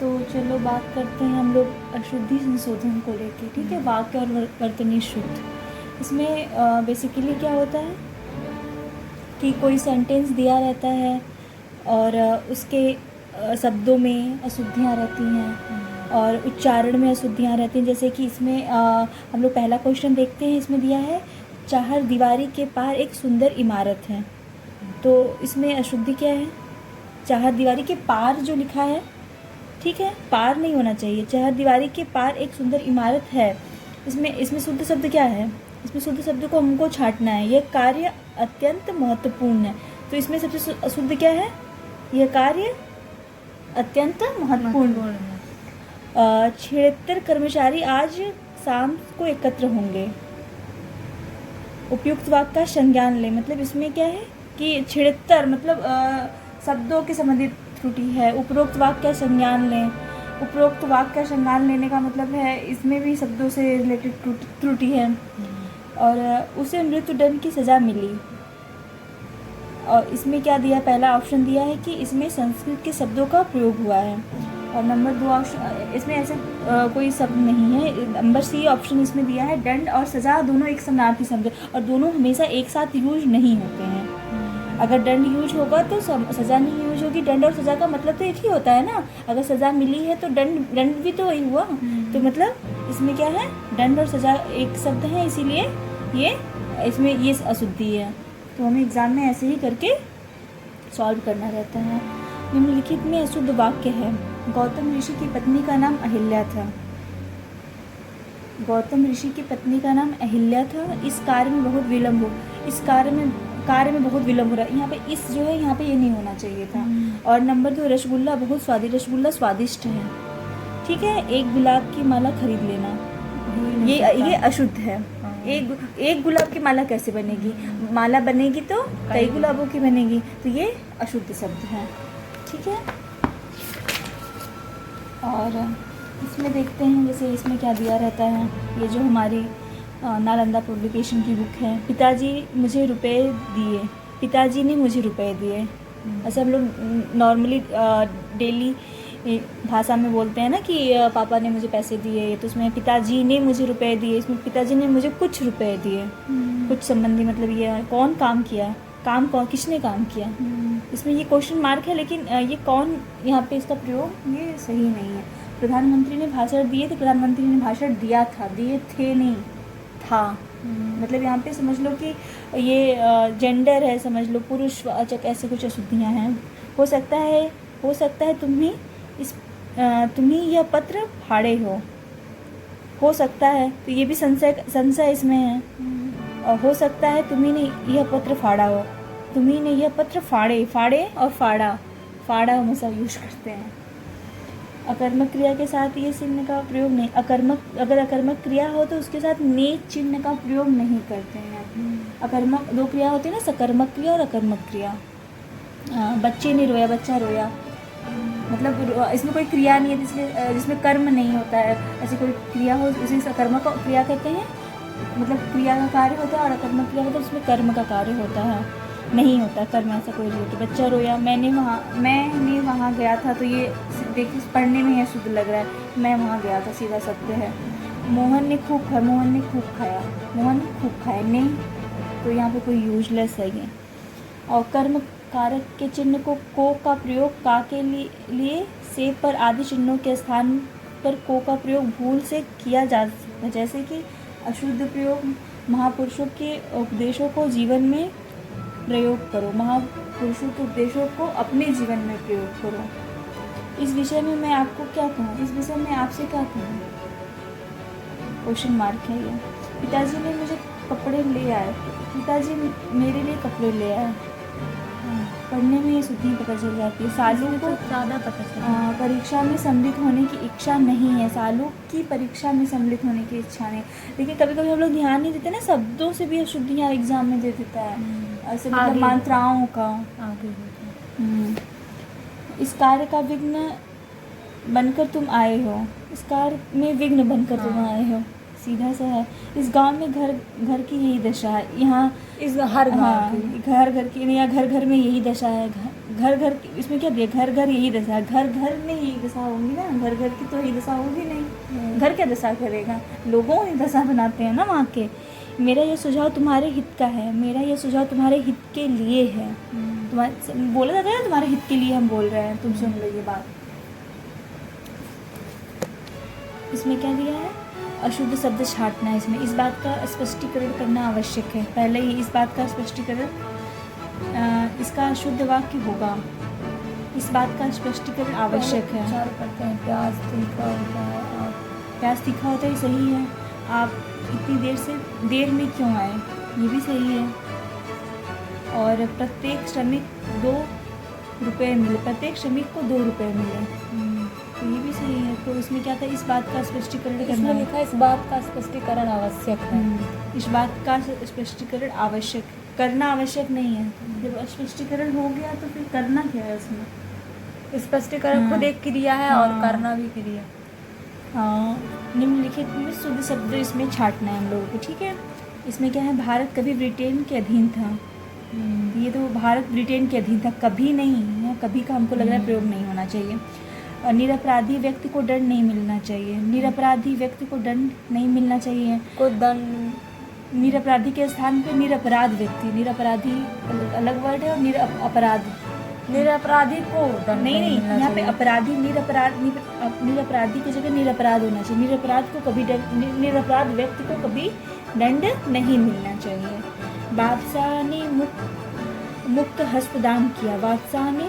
तो चलो बात करते हैं हम लोग अशुद्धि संशोधन को लेके, ठीक है। वाक्य और वर्तनी शुद्ध, इसमें बेसिकली क्या होता है कि कोई सेंटेंस दिया रहता है और उसके शब्दों में अशुद्धियाँ रहती हैं और उच्चारण में अशुद्धियाँ रहती हैं। जैसे कि इसमें हम लोग पहला क्वेश्चन देखते हैं। इसमें दिया है चार दीवारी के पार एक सुंदर इमारत है। तो इसमें अशुद्धि क्या है? चार दीवारी के पार जो लिखा है, ठीक है, पार नहीं होना चाहिए। चार दीवारी के पार एक सुंदर इमारत है, इसमें शुद्ध शब्द क्या है? इसमें शुद्ध शब्द को हमको छांटना है। यह कार्य अत्यंत महत्वपूर्ण है। तो इसमें सबसे अशुद्ध क्या है? यह कार्य अत्यंत महत्वपूर्ण है। 76 कर्मचारी आज शाम को एकत्र होंगे। उपयुक्त वाक्य का संज्ञान ले, मतलब इसमें क्या है कि 76 मतलब शब्दों के संबंधित त्रुटि है। उपरोक्त वाक्य का संज्ञान लें। उपरोक्त वाक्य का संज्ञान लेने का मतलब है इसमें भी शब्दों से रिलेटेड त्रुटि है। और उसे मृत्युदंड की सज़ा मिली। और इसमें क्या दिया? पहला ऑप्शन दिया है कि इसमें संस्कृत के शब्दों का प्रयोग हुआ है। और नंबर 2 ऑप्शन, इसमें ऐसे कोई शब्द नहीं है। नंबर सी ऑप्शन इसमें दिया है दंड और सज़ा दोनों एक समानार्थी शब्द, और दोनों हमेशा एक साथ यूज नहीं होते हैं। अगर दंड यूज होगा तो सज़ा नहीं यूज होगी। दंड और सज़ा का मतलब तो एक ही होता है ना। अगर सज़ा मिली है तो दंड भी तो वही हुआ। तो मतलब इसमें क्या है? दंड और सज़ा एक शब्द है, इसीलिए ये इसमें ये अशुद्धि है। तो हमें एग्ज़ाम में ऐसे ही करके सॉल्व करना रहता है। निम्नलिखित में अशुद्ध वाक्य है। गौतम ऋषि की पत्नी का नाम अहिल्या था। गौतम ऋषि की पत्नी का नाम अहिल्या था। इस कार्य में बहुत विलम्ब हो, इस कार्य में बहुत विलम्ब हो रहा है। यहाँ पे इस जो है यहाँ पे ये नहीं होना चाहिए था। और नंबर 2 रसगुल्ला बहुत स्वादिष्ट, रसगुल्ला स्वादिष्ट है, ठीक है। एक गुलाब की माला खरीद लेना, ये अशुद्ध है। एक गुलाब की माला कैसे बनेगी? माला बनेगी तो कई गुलाबों की बनेगी, तो ये अशुद्ध शब्द है, ठीक है। और इसमें देखते हैं जैसे इसमें क्या दिया रहता है। ये जो हमारी नालंदा पब्लिकेशन की बुक है। पिताजी मुझे रुपए दिए, पिताजी ने मुझे रुपए दिए। ऐसे हम लोग नॉर्मली डेली भाषा में बोलते हैं ना कि पापा ने मुझे पैसे दिए, तो उसमें पिताजी ने मुझे रुपए दिए, इसमें पिताजी ने मुझे कुछ रुपए दिए। कुछ संबंधी मतलब ये है कौन काम किया, काम कौन, किसने काम किया। इसमें ये क्वेश्चन मार्क है, लेकिन ये कौन यहाँ पे इसका प्रयोग ये सही नहीं है। प्रधानमंत्री ने भाषण दिए, तो प्रधानमंत्री ने भाषण दिया था, दिए थे नहीं था। मतलब यहाँ पे समझ लो कि ये जेंडर है, समझ लो पुरुषवाचक, ऐसे कुछ अशुद्धियाँ हैं। हो सकता है तुम ही यह पत्र फाड़े हो सकता है, तो ये भी संशय इसमें है। और हो सकता है तुम्ही ने यह पत्र फाड़ा हो, तुम्ही ने यह पत्र फाड़े और फाड़ा हमेशा यूज करते हैं। अकर्मक क्रिया के साथ ये चिन्ह का प्रयोग नहीं, अगर अकर्मक क्रिया हो तो उसके साथ ने चिन्ह का प्रयोग नहीं करते हैं। अकर्मक 2 क्रिया होती है ना, सकर्मक क्रिया और अकर्मक क्रिया। बच्चे ने रोया, बच्चा रोया, मतलब इसमें कोई क्रिया नहीं है, इसलिए जिसमें कर्म नहीं होता है। ऐसी कोई क्रिया हो उसे सकर्मक क्रिया कहते हैं, मतलब क्रिया का कार्य होता है। और अकर्मक क्रिया होता है उसमें कर्म का कार्य होता है, नहीं होता कर्म, ऐसा कोई नहीं होता। बच्चा रोया, मैंने वहाँ गया था, तो ये देखिए पढ़ने में यह शुद्ध लग रहा है। मैं वहाँ गया था, सीधा शब्द है। मोहन ने खूब खाया, मोहन ने खूब खाया, नहीं, तो यहाँ पे कोई यूजलेस है ये। और कर्म कारक के चिन्ह को का प्रयोग का के लिए से पर आदि चिन्हों के स्थान पर को का प्रयोग भूल से किया जा सकता है। जैसे कि अशुद्ध प्रयोग, महापुरुषों के उपदेशों को जीवन में प्रयोग करो, महापुरुषों के उपदेशों को अपने जीवन में प्रयोग करो। इस विषय में मैं आपको क्या कहूँ, इस विषय में आपसे क्या कहूँ, क्वेश्चन मार्क है ये। पिताजी ने मुझे कपड़े ले आए, पिताजी मेरे लिए कपड़े ले आए। पढ़ने में ये शुद्धि पता चल जाती है। सालू को ज़्यादा पता चलता परीक्षा में सम्मिलित होने की इच्छा नहीं है, सालू की परीक्षा में सम्मिलित होने की इच्छा नहीं। लेकिन कभी कभी हम लोग ध्यान नहीं देते ना, शब्दों से भी अशुद्धियाँ एग्जाम में दे देता है, ऐसे मतलब मात्राओं का आगे होता है। इस कार्य का विघ्न बनकर तुम आए हो, इस कार्य में विघ्न बनकर तुम आए हो, सीधा सा है। इस गांव में घर की यही दशा है, यहाँ इस घर की या घर में यही दशा है। घर घर इसमें क्या दिया, घर घर यही दशा है, घर घर में यही दशा होगी ना, घर घर की तो यही दशा होगी नहीं, घर क्या दशा करेगा, लोगों ही दशा बनाते हैं ना वहाँ के। मेरा यह सुझाव तुम्हारे हित का है, मेरा यह सुझाव तुम्हारे हित के लिए है। तुम्हारे बोला जाता है ना, तुम्हारे हित के लिए हम बोल रहे हैं, तुम सुन लो ये बात। इसमें क्या दिया है, अशुद्ध शब्द छांटना है इसमें, इस बात का स्पष्टीकरण करना आवश्यक है। पहले ही इस बात का स्पष्टीकरण, इसका शुद्ध वाक्य होगा, इस बात का स्पष्टीकरण आवश्यक है। विचार करते हैं, प्याज तीखा होता है, और प्याज तीखा होता है, सही है। आप इतनी देर में क्यों आए, ये भी सही है। और प्रत्येक श्रमिक 2 रुपये मिले, प्रत्येक श्रमिक को 2 रुपये मिले, तो ये भी सही है। तो इसमें क्या था, इस बात का स्पष्टीकरण करना इसमें है। लिखा है इस बात का स्पष्टीकरण आवश्यक है। इस बात का स्पष्टीकरण आवश्यक, करना आवश्यक नहीं है। जब स्पष्टीकरण हो गया तो फिर करना क्या है उसमें। स्पष्टीकरण खुद एक क्रिया है और करना भी क्रिया। हाँ, निम्नलिखित में शुद्ध शब्द इसमें छांटना है हम लोगों को, ठीक है। इसमें क्या है, भारत कभी ब्रिटेन के अधीन था, ये तो भारत ब्रिटेन के अधीन था, कभी नहीं, या कभी का हमको लग रहा है प्रयोग नहीं होना चाहिए। और निरपराधी व्यक्ति को दंड नहीं मिलना चाहिए, निरपराधी व्यक्ति को दंड नहीं मिलना चाहिए। को दंड, निरपराधी के स्थान पे निरपराध व्यक्ति, निरपराधी अलग वर्ड है, और निरपराध, निरपराधी को दंड नहीं मिलना यहाँ पे चाहिए। अपराधी, निरपराधी की जगह निरपराध होना चाहिए। निरपराध को कभी निरपराध व्यक्ति को कभी दंड नहीं मिलना चाहिए। बादशाह ने मुक्त हस्तदान किया, बादशाह ने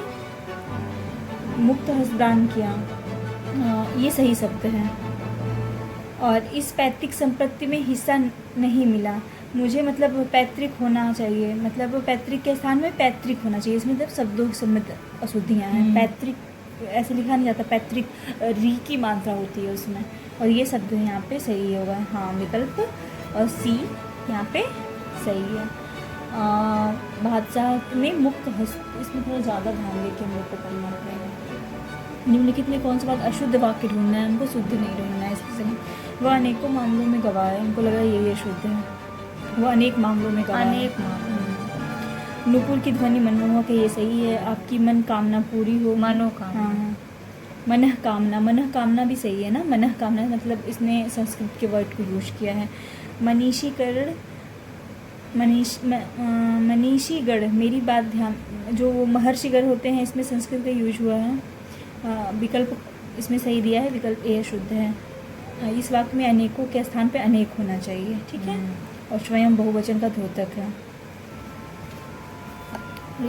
मुक्त हस्तदान किया, ये सही शब्द है। और इस पैतृक संपत्ति में हिस्सा नहीं मिला, मुझे मतलब पैतृक होना चाहिए, मतलब पैतृक के स्थान में पैतृक होना चाहिए। इसमें मतलब शब्दों सम्मिलित अशुद्धियाँ हैं। पैतृक ऐसे लिखा नहीं जाता, पैतृक री की मात्रा होती है उसमें, और ये शब्द यहाँ पे सही होगा, हाँ विकल्प और सी यहाँ पे सही है। बादशाह ने मुक्त हस्त, इसमें थोड़ा ज़्यादा ध्यान देके हम लोग को करना पड़ेगा। निम्नलिखित में कौन सा बात, अशुद्ध वाक्य ढूंढना है हमको, शुद्ध नहीं ढूंढना है। इसके सही, वह अनेकों मामलों में गवाह है, हमको लग रहा है यही अशुद्ध है। वो अनेक मामलों में गवाह है। अनेक मामलों। नूपुर की ध्वनि मनमोहक है, ये सही है। आपकी मन कामना पूरी हो, मनोकामना। हाँ, मनः कामना, मनः कामना भी सही है ना, मनः कामना मतलब इसने संस्कृत के वर्ड को यूज किया है। मनीषीकरण, मनीषीगढ़, मेरी बात ध्यान, जो महर्षिगढ़ होते हैं इसमें संस्कृत का यूज हुआ है। विकल्प इसमें सही दिया है, विकल्प ए शुद्ध है। इस वाक्य में अनेकों के स्थान पे अनेक होना चाहिए, ठीक है। और स्वयं बहुवचन का द्योतक है।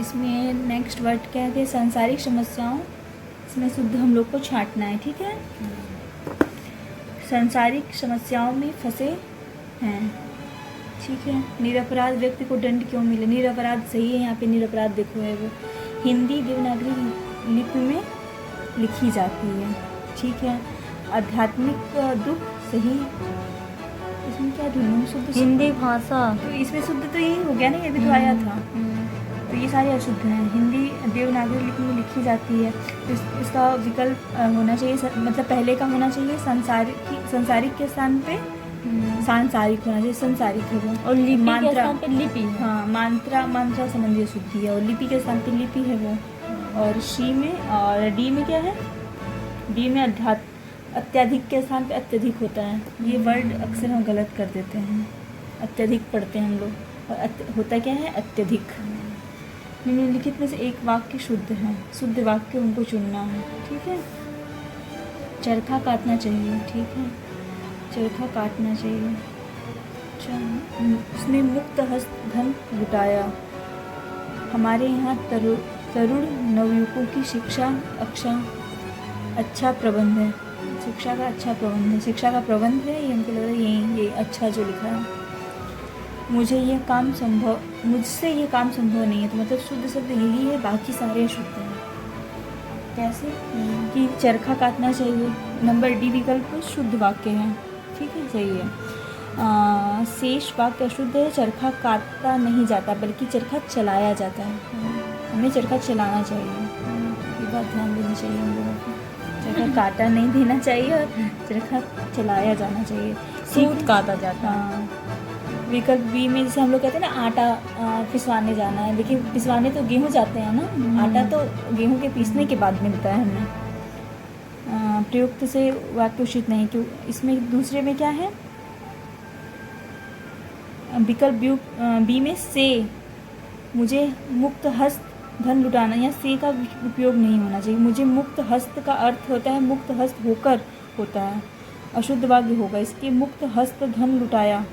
इसमें नेक्स्ट वर्ड क्या है, सांसारिक समस्याओं, इसमें शुद्ध हम लोग को छांटना है, ठीक है। सांसारिक समस्याओं में फंसे हैं, ठीक है। निरपराध व्यक्ति को दंड क्यों मिले, निरपराध सही है यहाँ पे, निरपराध देखो है वो। हिंदी देवनागरी लिपि में लिखी जाती है, ठीक है। आध्यात्मिक दुख सही, इसमें क्या ढूंढूं, शुद्ध हिंदी भाषा, तो इसमें शुद्ध तो यही हो गया ना, ये भी तो आया था। तो ये सारे अशुद्ध हैं। हिंदी देवनागरी लिपि में लिखी जाती है, तो इसका विकल्प होना चाहिए, मतलब पहले का होना चाहिए संसारिक के स्थान पे सांसारिक होना चाहिए, संसारिक है वो। और लिपि के मात्रा, स्थान पे लिपि है। हाँ मात्रा संबंधी अशुद्धि है, और लिपि के स्थान पे लिपि है वो। और शी में, और डी में क्या है, डी में अत्यधिक के स्थान पे अत्यधिक होता है। ये वर्ड अक्सर हम गलत कर देते हैं, अत्यधिक पढ़ते हैं हम लोग, और होता क्या है अत्यधिक। निम्नलिखित में से एक वाक्य शुद्ध है, शुद्ध वाक्य उनको चुनना है, ठीक है। चरखा काटना चाहिए, ठीक है, चरखा काटना चाहिए। उसने मुक्त हस्त धन लुटाया। हमारे यहाँ तरुण नवयुवकों की शिक्षा अच्छा प्रबंध है, शिक्षा का अच्छा प्रबंध है, शिक्षा का प्रबंध है, ये हमको लग रहा है ये अच्छा जो लिखा है। मुझसे ये काम संभव नहीं है, तो मतलब शुद्ध शब्द यही है, बाकी सारे अशुद्ध हैं। कैसे कि चरखा काटना चाहिए, नंबर डी विकल्प शुद्ध वाक्य है, ठीक है, सही है। शेष वाक्य अशुद्ध है, चरखा काटा नहीं जाता बल्कि चरखा चलाया जाता है, हमें चरखा चलाना चाहिए, ये बात ध्यान देनी चाहिए हम लोगों को। चरखा काटा नहीं देना चाहिए और चरखा चलाया जाना चाहिए, सूत काटा जाता है। हाँ, विकल्प बी में जैसे हम लोग कहते हैं ना आटा पिसवाने जाना है, लेकिन पिसवाने तो गेहूँ जाते हैं ना, आटा तो गेहूँ के पीसने के बाद मिलता है हमें। प्रयुक्त से वाक्य उचित नहीं, क्यों इसमें दूसरे में क्या है, विकल्प बी में से मुझे मुक्त हस्त धन लुटाना, या से का उपयोग नहीं होना चाहिए। मुझे मुक्त हस्त का अर्थ होता है मुक्त हस्त होकर होता है, अशुद्ध वाक्य होगा इसके। मुक्त हस्त धन लुटाया,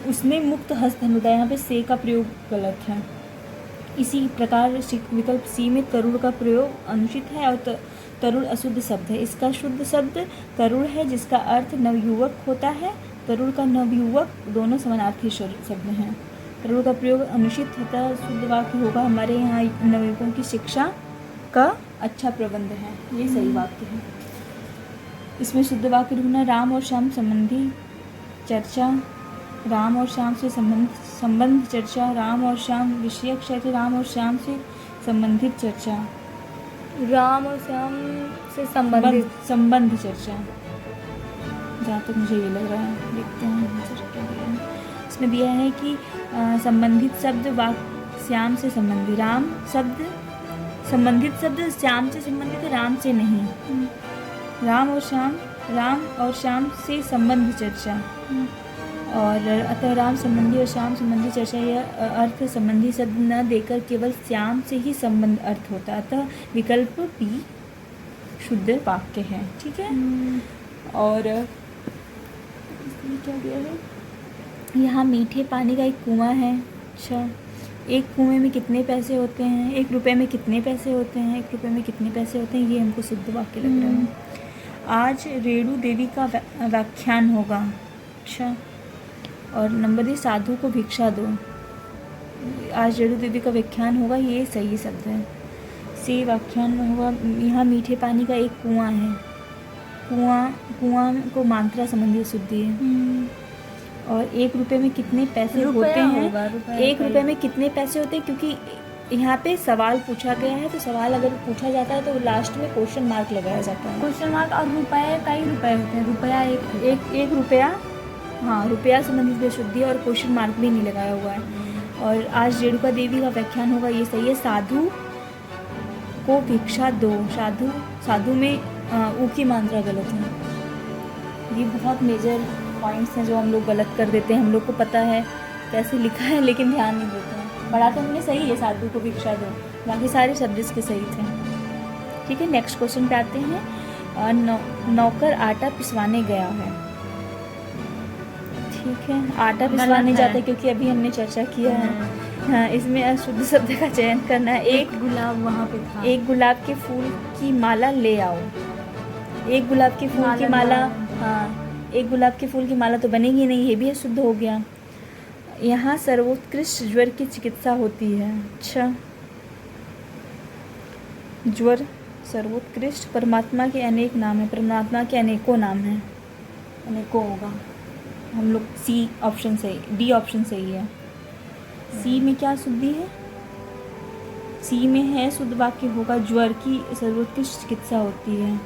उसने मुक्त हस्त धन लुटाया, यहाँ पे से का प्रयोग गलत है। इसी प्रकार विकल्प सी में तरुण का प्रयोग अनुचित है और तरुण अशुद्ध शब्द है। इसका शुद्ध शब्द तरुण है जिसका अर्थ नवयुवक होता है। तरुण का नवयुवक दोनों समानार्थी शब्द हैं। तरुण का प्रयोग अनुचित होता है। शुद्ध वाक्य होगा हमारे यहाँ नवयुवकों की शिक्षा का अच्छा प्रबंध है, ये सही वाक्य है। इसमें शुद्ध वाक्य ढूंढना, राम और श्याम संबंधी चर्चा, राम और श्याम से संबंध चर्चा, राम और श्याम विषयक चर्चा, राम और श्याम से संबंधित चर्चा, राम और श्याम से संबंधित संबंध चर्चा, जहाँ तक मुझे ये लग रहा है। देखते हैं आंसर क्या दिया है। इसमें दिया है कि संबंधित शब्द वाक्य श्याम से संबंधित, राम शब्द संबंधित शब्द श्याम से संबंधित है, राम से नहीं। राम और श्याम से संबंध चर्चा, और अतः राम संबंधी और श्याम संबंधी चर्चा यह अर्थ संबंधी शब्द न देकर केवल श्याम से ही संबंध अर्थ होता है। अतः विकल्प बी शुद्ध वाक्य है, ठीक है। और इसमें क्या दिया है, यहाँ मीठे पानी का एक कुआं है। अच्छा, एक कुएं में कितने पैसे होते हैं, 1 रुपये में कितने पैसे होते हैं, 1 रुपये में कितने पैसे होते हैं, ये हमको शुद्ध वाक्य लग रहा है। आज रेणु देवी का व्याख्यान होगा। अच्छा, और नंबर 2 साधु को भिक्षा दो। आज रेणु देवी का व्याख्यान होगा, ये सही शब्द है। से व्याख्यान होगा, यहाँ मीठे पानी का एक कुआं है। कुआं को मात्रा संबंधी शुद्धि है। और 1 रुपये में कितने पैसे होते हैं, 1 रुपये में कितने पैसे होते हैं, क्योंकि यहाँ पे सवाल पूछा गया है, तो सवाल अगर पूछा जाता है तो लास्ट में क्वेश्चन मार्क लगाया जाता है। क्वेश्चन मार्क, और रुपये कई रुपये होते हैं, रुपया एक रुपया, हाँ, रुपया संबंधित शुद्धि है, और क्वेश्चन मार्क भी नहीं लगाया हुआ है। और आज रेणुका देवी का व्याख्यान होगा, ये सही है। साधु को भिक्षा दो, साधु में ऊ की मात्रा गलत है। ये बहुत मेजर पॉइंट्स हैं जो हम लोग गलत कर देते हैं। हम लोग को पता है कैसे लिखा है, लेकिन ध्यान नहीं देते हैं। पढ़ा तो हमने सही है, साधु को भिक्षा दो, बाकी सारे शब्द इसके सही थे, ठीक है। नेक्स्ट क्वेश्चन पे आते हैं। नौकर आटा पिसवाने गया है, ठीक है। आटा पिसवाने जाता है, क्योंकि अभी हमने चर्चा किया है। हाँ, इसमें अशुद्ध शब्द का चयन करना है। एक गुलाब वहाँ पे था, एक गुलाब के फूल की माला ले आओ। एक गुलाब के फूल की माला, हाँ, एक गुलाब के फूल की माला तो बनेगी नहीं, ये भी अशुद्ध हो गया। यहाँ सर्वोत्कृष्ट ज्वर की चिकित्सा होती है। अच्छा, ज्वर सर्वोत्कृष्ट, परमात्मा के अनेक नाम हैं, परमात्मा के अनेकों नाम हैं, अनेकों होगा। हम लोग सी ऑप्शन सही, डी ऑप्शन सही है। सी में क्या शुद्धि है, सी में है शुद्ध वाक्य होगा ज्वर की सर्वोत्कृष्ट चिकित्सा होती है।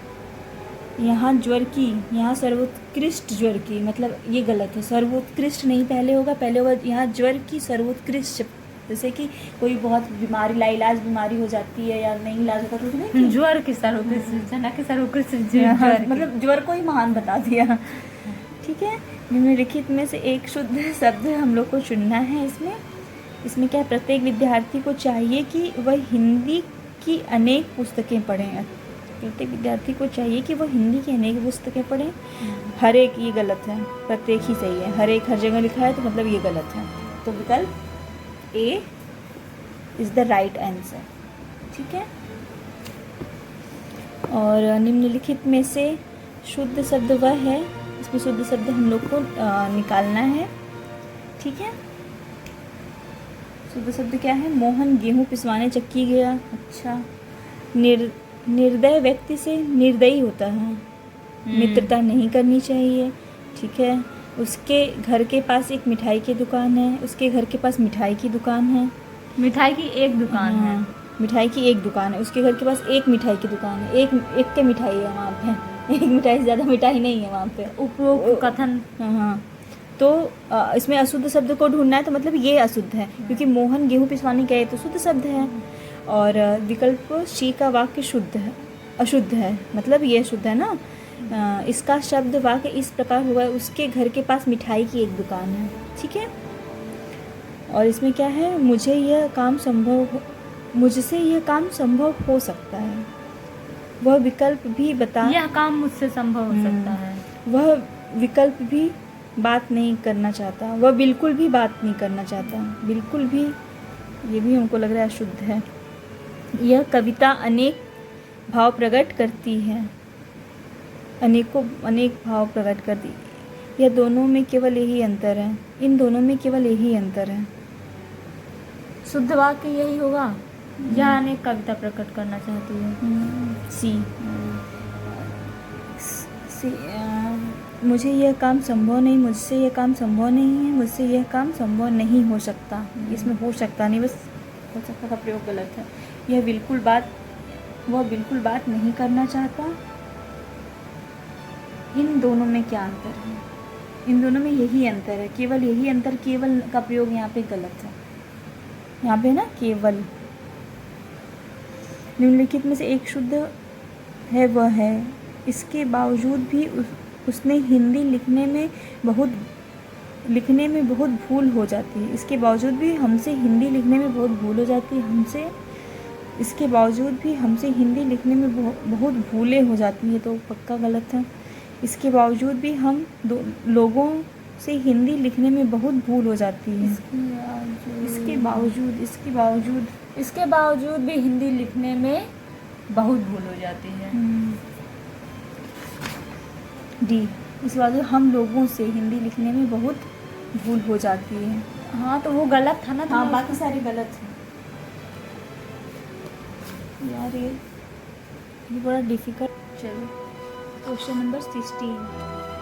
यहाँ ज्वर की, यहाँ सर्वोत्कृष्ट ज्वर की, मतलब ये गलत है। सर्वोत्कृष्ट नहीं पहले होगा, पहले होगा यहाँ ज्वर की सर्वोत्कृष्ट। जैसे कि कोई बहुत बीमारी, लाइलाज बीमारी हो जाती है या नहीं इलाज होता तो नहीं, ज्वर की सर्वोत्कृष्ट, ना कि सर्वोत्कृष्ट, मतलब ज्वर को ही महान बता दिया, ठीक है। निम्नलिखित में से एक शुद्ध शब्द हम लोग को चुनना है। इसमें क्या है, प्रत्येक विद्यार्थी को चाहिए कि वह हिंदी की अनेक पुस्तकें पढ़ें। प्रत्येक विद्यार्थी को चाहिए कि वह हिंदी की अनेक पुस्तकें पढ़ें। हर एक, ये गलत है, प्रत्येक ही सही है। हर एक हर जगह लिखा है तो मतलब ये गलत है। तो विकल्प A is the right answer, ठीक है। और निम्नलिखित में से शुद्ध शब्द वह है, इसमें शुद्ध शब्द हम लोग को निकालना है, ठीक है। शुद्ध शब्द क्या है, मोहन गेहूँ पिसवाने चक्की गया। अच्छा, निर्दय व्यक्ति से निर्दयी होता है, मित्रता नहीं करनी चाहिए, ठीक है। उसके घर के पास एक मिठाई की दुकान है, उसके घर के पास मिठाई की दुकान है, मिठाई की एक दुकान है, मिठाई की एक दुकान है, उसके घर के पास एक मिठाई की दुकान है, एक के मिठाई है वहाँ पे, एक मिठाई से ज़्यादा मिठाई नहीं है वहाँ पे। उपरोक्त कथन, हाँ, तो इसमें अशुद्ध शब्द को ढूंढना है, तो मतलब ये अशुद्ध है, क्योंकि मोहन गेहूं पिसवाने गए तो शुद्ध शब्द है। और विकल्प सी का वाक्य शुद्ध है, अशुद्ध है, मतलब ये शुद्ध है ना। इसका शब्द वाक्य इस प्रकार हुआ है, उसके घर के पास मिठाई की एक दुकान है, ठीक है। और इसमें क्या है, मुझसे यह काम संभव हो सकता है। वह विकल्प भी बता, यह काम मुझसे संभव हो सकता है। वह विकल्प भी बात नहीं करना चाहता, वह बिल्कुल भी बात नहीं करना चाहता, बिल्कुल भी, ये भी हमको लग रहा है अशुद्ध है। यह कविता अनेक भाव प्रकट करती है, अनेक भाव प्रकट करती, यह दोनों में केवल यही अंतर है, इन दोनों में केवल यही अंतर है। शुद्ध वाक्य यही होगा, यह अनेक कविता प्रकट करना चाहती है। सी मुझे यह काम संभव नहीं, मुझसे यह काम संभव नहीं है, मुझसे यह काम संभव नहीं हो सकता। इसमें हो सकता नहीं, बस हो सकता का प्रयोग गलत है। वह बिल्कुल बात नहीं करना चाहता। इन दोनों में क्या अंतर है? इन दोनों में यही अंतर है, केवल यही अंतर। केवल का प्रयोग यहाँ पे गलत है, यहाँ पे ना केवल। निम्नलिखित में से एक शुद्ध है वह है, इसके बावजूद भी उसने हिंदी लिखने में बहुत भूल हो जाती है। इसके बावजूद भी हमसे हिंदी लिखने में बहुत भूल हो जाती है, इसके बावजूद भी हमसे हिंदी लिखने में बहुत भूलें हो जाती है, तो पक्का गलत है। इसके बावजूद भी हम लोगों से हिंदी लिखने में बहुत भूल हो जाती है। इसके बावजूद भी हिंदी लिखने में बहुत भूल हो जाती है। डी, इस बात हम लोगों से हिंदी लिखने में बहुत भूल हो जाती है। हाँ, तो वो गलत था ना। हाँ, बाकी सारे गलत हैं यार, ये बड़ा डिफिकल्ट। चलो क्वेश्चन नंबर 16।